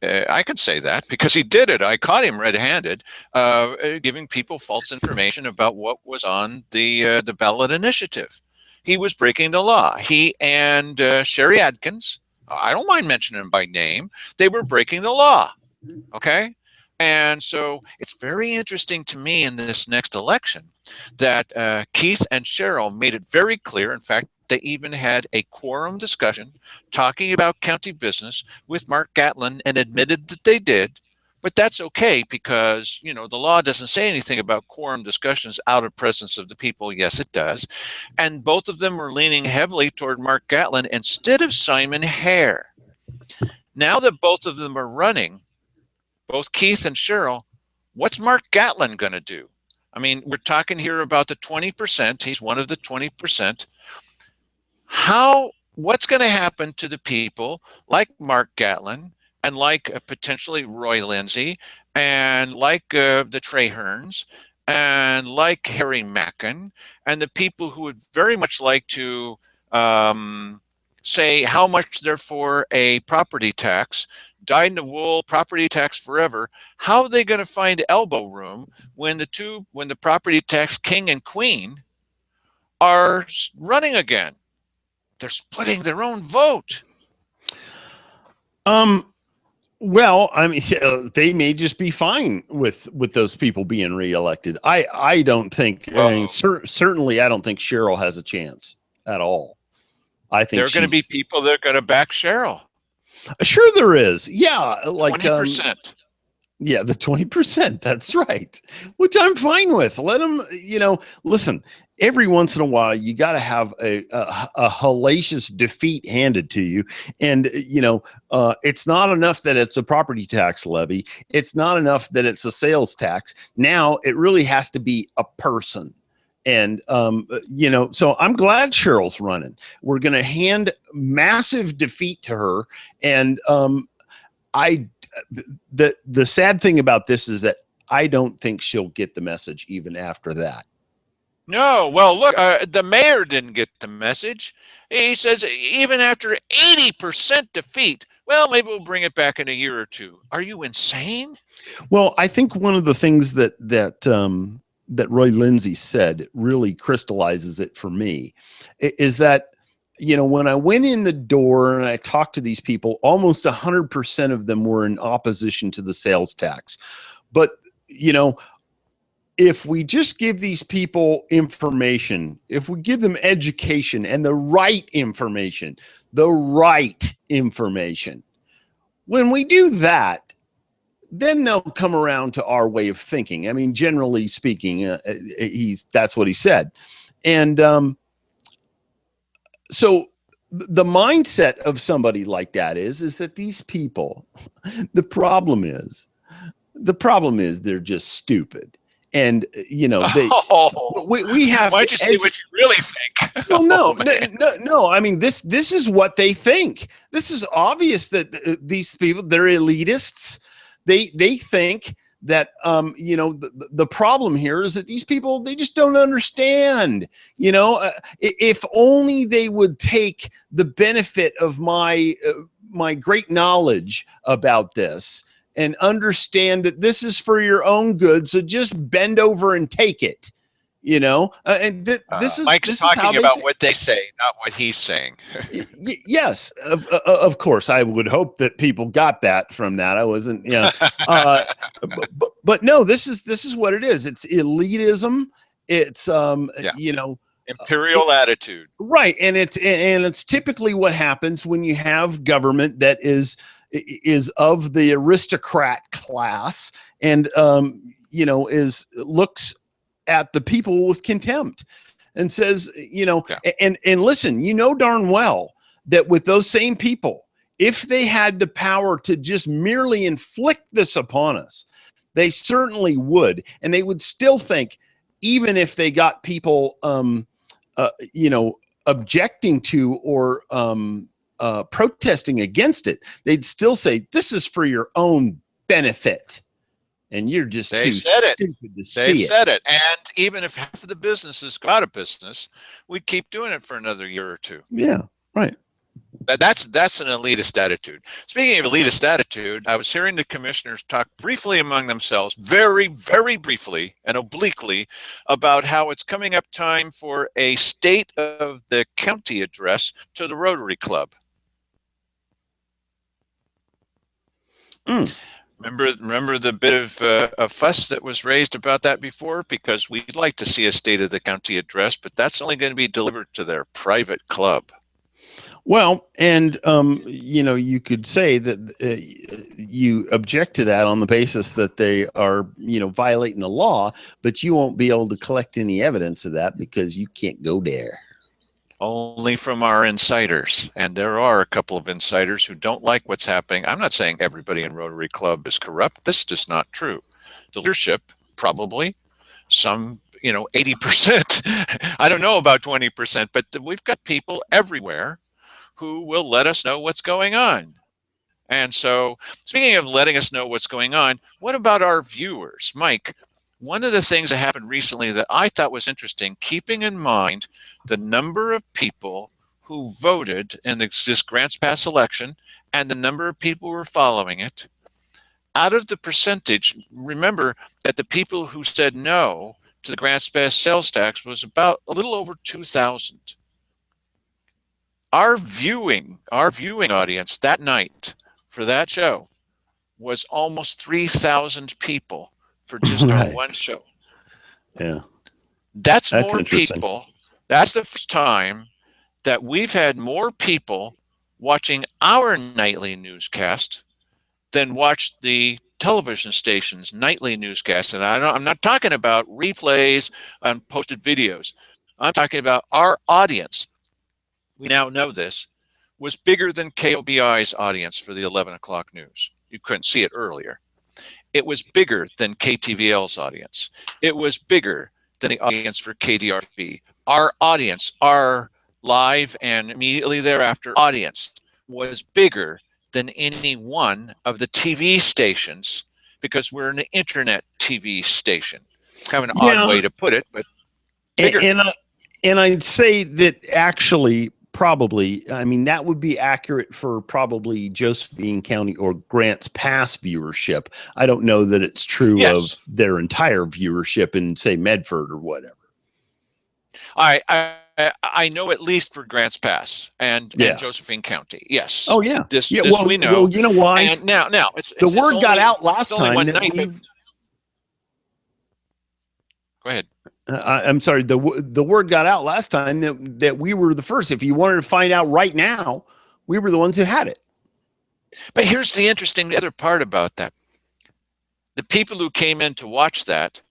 I can say that because he did it. I caught him red-handed, giving people false information about what was on the ballot initiative. He was breaking the law. He and Sherry Adkins, I don't mind mentioning him by name, they were breaking the law. Okay? And so it's very interesting to me in this next election that Keith and Cheryl made it very clear. In fact, they even had a quorum discussion talking about county business with Mark Gatlin and admitted that they did. But that's okay because, the law doesn't say anything about quorum discussions out of presence of the people. Yes, it does. And both of them were leaning heavily toward Mark Gatlin instead of Simon Hare. Now that both of them are running, both Keith and Cheryl, what's Mark Gatlin going to do? I mean, we're talking here about the 20%. He's one of the 20%. What's going to happen to the people like Mark Gatlin and like potentially Roy Lindsay and like the Traherns and like Harry Mackin and the people who would very much like to say how much they're for a property tax, dyed-in-the-wool property tax forever? How are they going to find elbow room when the property tax king and queen are running again? They're splitting their own vote. Well, I mean, they may just be fine with those people being reelected. I don't think. I mean, certainly, I don't think Cheryl has a chance at all. I think there are going to be people that are going to back Cheryl. Sure, there is. Yeah, like 20%. Yeah, the 20%. That's right. Which I'm fine with. Let them. Listen. Every once in a while, you got to have a hellacious defeat handed to you. And, it's not enough that it's a property tax levy. It's not enough that it's a sales tax. Now it really has to be a person. And, so I'm glad Cheryl's running. We're going to hand massive defeat to her. And the sad thing about this is that I don't think she'll get the message even after that. No, well, look, the mayor didn't get the message. He says even after 80% defeat, well, maybe we'll bring it back in a year or two. Are you insane? Well, I think one of the things that Roy Lindsay said really crystallizes it for me is that, when I went in the door and I talked to these people, almost 100% of them were in opposition to the sales tax. But, if we just give these people information, if we give them education and the right information, when we do that, then they'll come around to our way of thinking. I mean, generally speaking, that's what he said. And so the mindset of somebody like that is that these people, the problem is they're just stupid. And Oh, we have why to don't you say what you really think? well, Oh no, no, man. no, no. I mean, this is what they think. This is obvious that these people, they're elitists. They think that the problem here is that these people, they just don't understand. If only they would take the benefit of my great knowledge about this and understand that this is for your own good. So just bend over and take it. Mike's This is how talking they about what they say, not what he's saying. yes, of course. I would hope that people got that from that. I wasn't, but no, this is what it is. It's elitism. It's Yeah. Imperial attitude. right, and it's typically what happens when you have government that is of the aristocrat class, and is looks at the people with contempt and says, yeah. and listen, darn well that with those same people, if they had the power to just merely inflict this upon us, they certainly would. And they would still think, even if they got people, objecting to or protesting against it, they'd still say, this is for your own benefit. And you're just too stupid to see it. They've said it. And even if half of the businesses go out of business, we keep doing it for another year or two. Yeah, right. That's an elitist attitude. Speaking of elitist attitude, I was hearing the commissioners talk briefly among themselves, very, very briefly and obliquely, about how it's coming up time for a state of the county address to the Rotary Club. Remember the bit of a fuss that was raised about that before? Because we'd like to see a state of the county address, but that's only going to be delivered to their private club. Well, and you could say that you object to that on the basis that they are, violating the law, but you won't be able to collect any evidence of that because you can't go there. Only from our insiders. And there are a couple of insiders who don't like what's happening. I'm not saying everybody in Rotary Club is corrupt. This is just not true. The leadership, probably. Some, 80%. I don't know about 20%, but we've got people everywhere who will let us know what's going on. And so, speaking of letting us know what's going on, what about our viewers? Mike, one of the things that happened recently that I thought was interesting, keeping in mind the number of people who voted in this Grants Pass election and the number of people who were following it, out of the percentage, remember that the people who said no to the Grants Pass sales tax was about a little over 2,000. Our viewing audience that night for that show was almost 3,000 people for just right. one show. Yeah. That's more people. That's the first time that we've had more people watching our nightly newscast than watched the television station's nightly newscast. And I'm not talking about replays on posted videos. I'm talking about our audience. We now know this was bigger than KOBI's audience for the 11 o'clock news. You couldn't see it earlier. It was bigger than KTVL's audience. It was bigger than the audience for KDRB. Our audience, our live and immediately thereafter audience, was bigger than any one of the TV stations because we're an internet TV station. Kind of an odd way to put it, but bigger. And I'd say that actually, probably, I mean, that would be accurate for probably Josephine County or Grants Pass viewership. I don't know that it's true of their entire viewership in, say, Medford or whatever. I know at least for Grants Pass and Josephine County. Yes. Oh yeah. This well, we know. Well, you know why? And now it's the word only, got out last time. Go ahead. I'm sorry. The word got out last time that we were the first. If you wanted to find out right now, we were the ones who had it. But here's the other part about that. The people who came in to watch that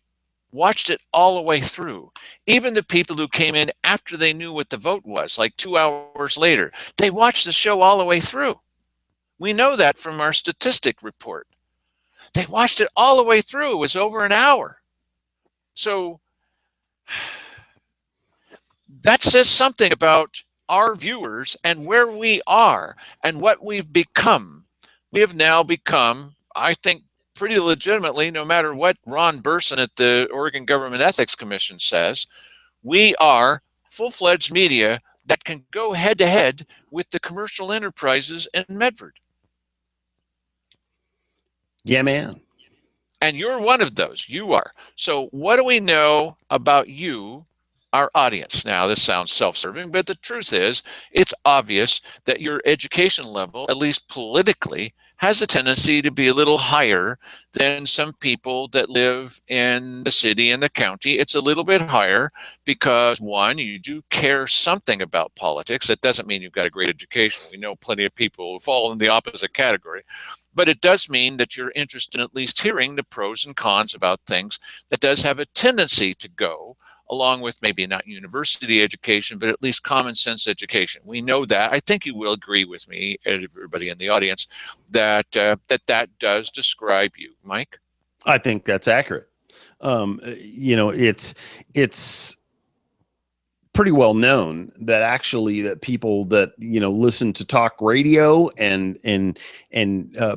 watched it all the way through. Even the people who came in after they knew what the vote was, like 2 hours later, they watched the show all the way through. We know that from our statistic report. They watched it all the way through. It was over an hour. So that says something about our viewers and where we are and what we've become. We have now become, I think, pretty legitimately, no matter what Ron Burson at the Oregon Government Ethics Commission says, we are full-fledged media that can go head-to-head with the commercial enterprises in Medford. Yeah, man. And you're one of those. You are. So what do we know about you, our audience? Now, this sounds self-serving, but the truth is, it's obvious that your education level, at least politically, has a tendency to be a little higher than some people that live in the city and the county. It's a little bit higher because, one, you do care something about politics. That doesn't mean you've got a great education. We know plenty of people who fall in the opposite category. But it does mean that you're interested in at least hearing the pros and cons about things. That does have a tendency to go along with maybe not university education, but at least common sense education. We know that. I think you will agree with me, everybody in the audience, that that does describe you, Mike. I think that's accurate. It's pretty well known that actually that people that listen to talk radio and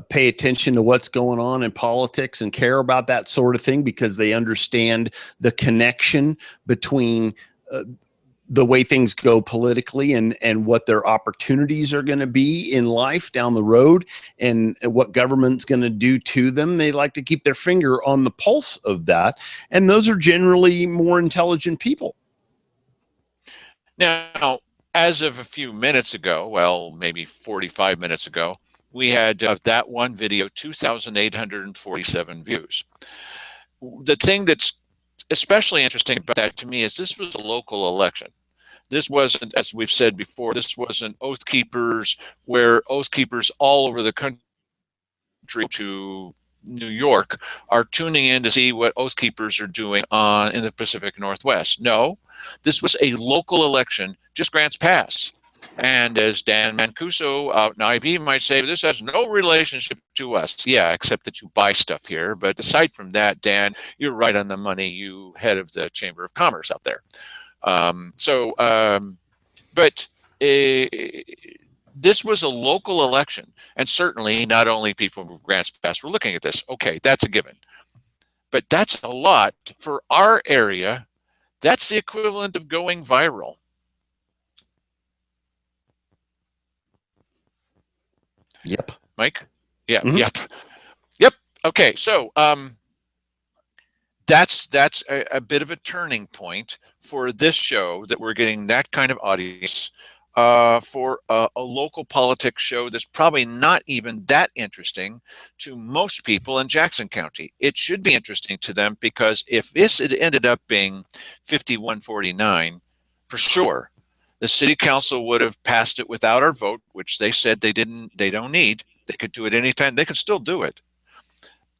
pay attention to what's going on in politics and care about that sort of thing because they understand the connection between the way things go politically and what their opportunities are going to be in life down the road and what government's going to do to them. They like to keep their finger on the pulse of that, and those are generally more intelligent people. Now, as of a few minutes ago, well, maybe 45 minutes ago, we had that one video, 2,847 views. The thing that's especially interesting about that to me is this was a local election. This wasn't, as we've said before, this wasn't Oath Keepers, where Oath Keepers all over the country to New York are tuning in to see what Oath Keepers are doing in the Pacific Northwest. No, this was a local election, just Grants Pass. And as Dan Mancuso out in IV might say, this has no relationship to us. Yeah, except that you buy stuff here. But aside from that, Dan, you're right on the money, you head of the Chamber of Commerce out there. But this was a local election, and certainly not only people from Grants Pass were looking at this. Okay, that's a given. But that's a lot for our area. That's the equivalent of going viral. Yep. Mike? Yeah, Yep. Okay, so that's a bit of a turning point for this show, that we're getting that kind of audience for a local politics show that's probably not even that interesting to most people in Jackson County. It should be interesting to them, because if this had ended up being 51-49, for sure, the city council would have passed it without our vote, which they said they don't need. They could do it anytime. They could still do it.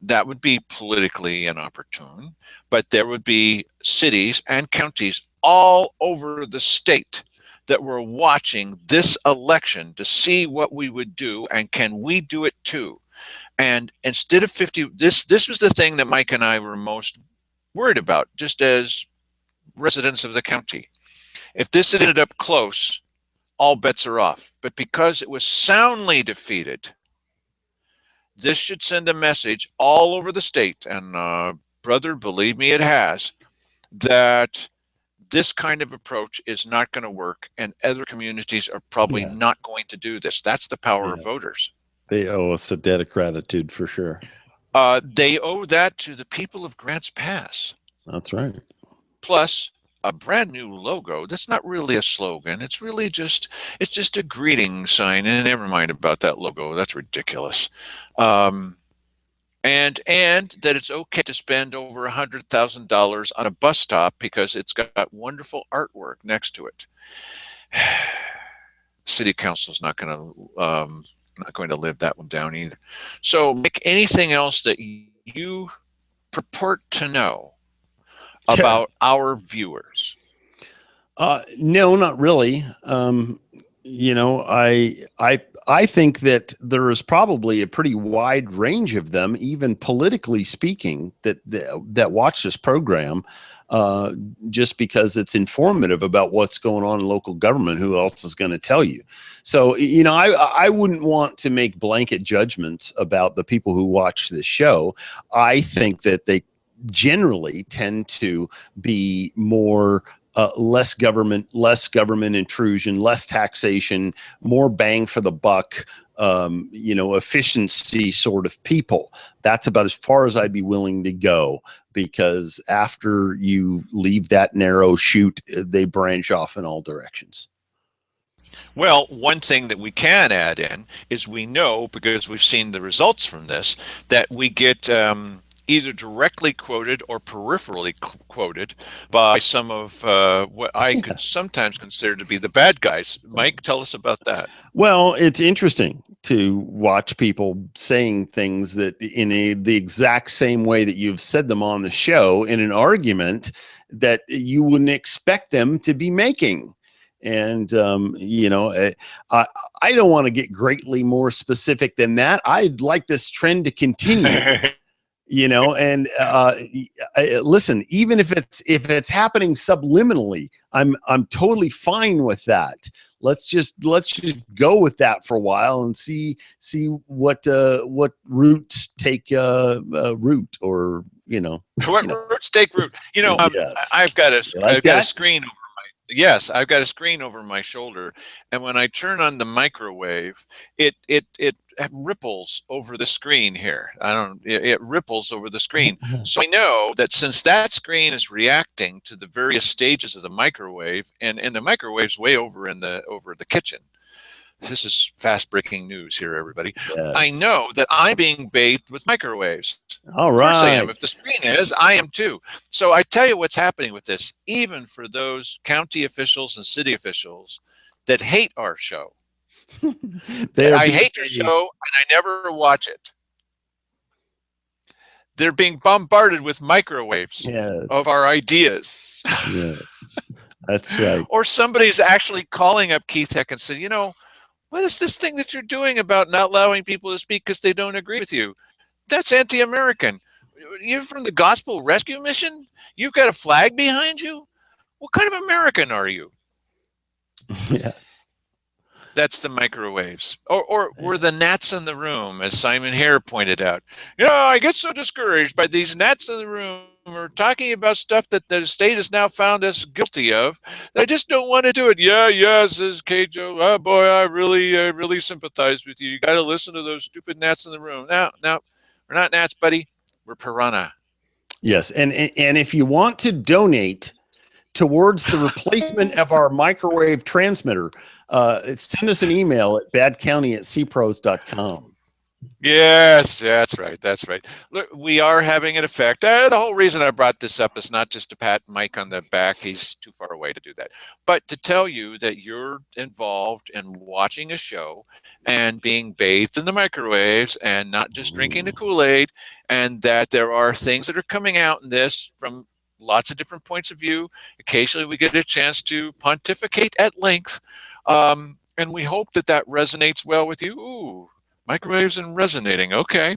That would be politically inopportune, but there would be cities and counties all over the state that were watching this election to see what we would do, and can we do it too? And instead of 50, this was the thing that Mike and I were most worried about, just as residents of the county. If this had ended up close, all bets are off. But because it was soundly defeated, this should send a message all over the state, and brother, believe me, it has, that this kind of approach is not going to work, and other communities are probably not going to do this. That's the power of voters. They owe us a debt of gratitude for sure. They owe that to the people of Grants Pass. That's right. Plus a brand new logo. That's not really a slogan. It's really just a greeting sign. And never mind about that logo. That's ridiculous. And that it's okay to spend over $100,000 on a bus stop because it's got wonderful artwork next to it. City council's not going to live that one down either. So, Mick, anything else that you purport to know about our viewers? No, not really. I think that there is probably a pretty wide range of them, even politically speaking, that watch this program, just because it's informative about what's going on in local government. Who else is going to tell you? So, I wouldn't want to make blanket judgments about the people who watch this show. I think that they generally tend to be more less government intrusion, less taxation, more bang for the buck, efficiency sort of people. That's about as far as I'd be willing to go, because after you leave that narrow chute, they branch off in all directions. Well, one thing that we can add in is we know, because we've seen the results from this, that we get either directly quoted or peripherally quoted by some of what I could sometimes consider to be the bad guys. Mike, tell us about that. Well, it's interesting to watch people saying things that in the exact same way that you've said them on the show in an argument that you wouldn't expect them to be making. And, I don't want to get greatly more specific than that. I'd like this trend to continue. And listen, even if it's happening subliminally, I'm totally fine with that. Let's just go with that for a while and see what roots take root, or what roots take root. Yes. I've got a screen over I've got a screen over my shoulder, and when I turn on the microwave, it ripples over the screen here. It ripples over the screen. So I know that since that screen is reacting to the various stages of the microwave, and the microwave's way over in the kitchen. This is fast breaking news here, everybody. Yes. I know that I'm being bathed with microwaves. All right. Of course I am. If the screen is, I am too. So I tell you what's happening with this, even for those county officials and city officials that hate our show. I hate your show and I never watch it. They're being bombarded with microwaves of our ideas. Yes. That's right. Or somebody's actually calling up Keith Heck and said, what is this thing that you're doing about not allowing people to speak because they don't agree with you? That's anti-American. You're from the Gospel Rescue Mission? You've got a flag behind you? What kind of American are you? Yes. That's the microwaves. Or were the gnats in the room, as Simon Hare pointed out. I get so discouraged by these gnats in the room are talking about stuff that the state has now found us guilty of. I just don't want to do it. Yeah, says Kjo. Oh boy, I really sympathize with you. You got to listen to those stupid gnats in the room. No, we're not gnats, buddy. We're piranha. Yes, and if you want to donate towards the replacement of our microwave transmitter, send us an email at badcounty@cpros.com. Yes, that's right. Look, we are having an effect. The whole reason I brought this up is not just to pat Mike on the back. He's too far away to do that. But to tell you that you're involved in watching a show and being bathed in the microwaves and not just drinking the Kool-Aid, and that there are things that are coming out in this from lots of different points of view. Occasionally we get a chance to pontificate at length. And we hope that resonates well with you. Ooh. Microwaves and resonating. Okay,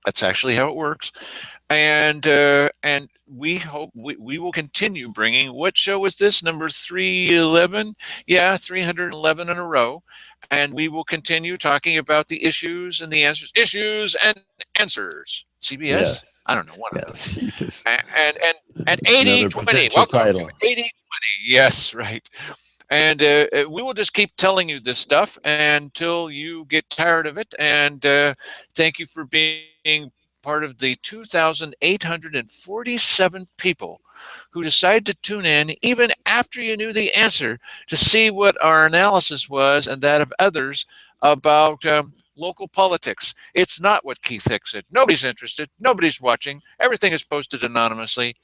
that's actually how it works, and we hope we will continue bringing. What show was this? Number 311? Yeah, 311 in a row, and we will continue talking about the issues and the answers. Issues and answers. CBS. Yes. I don't know what. Yes. And 80/20. Welcome title. to 80/20. Yes, right. And we will just keep telling you this stuff until you get tired of it. And thank you for being part of the 2,847 people who decided to tune in even after you knew the answer to see what our analysis was and that of others about local politics. It's not what Keith Hicks said. Nobody's interested. Nobody's watching. Everything is posted anonymously.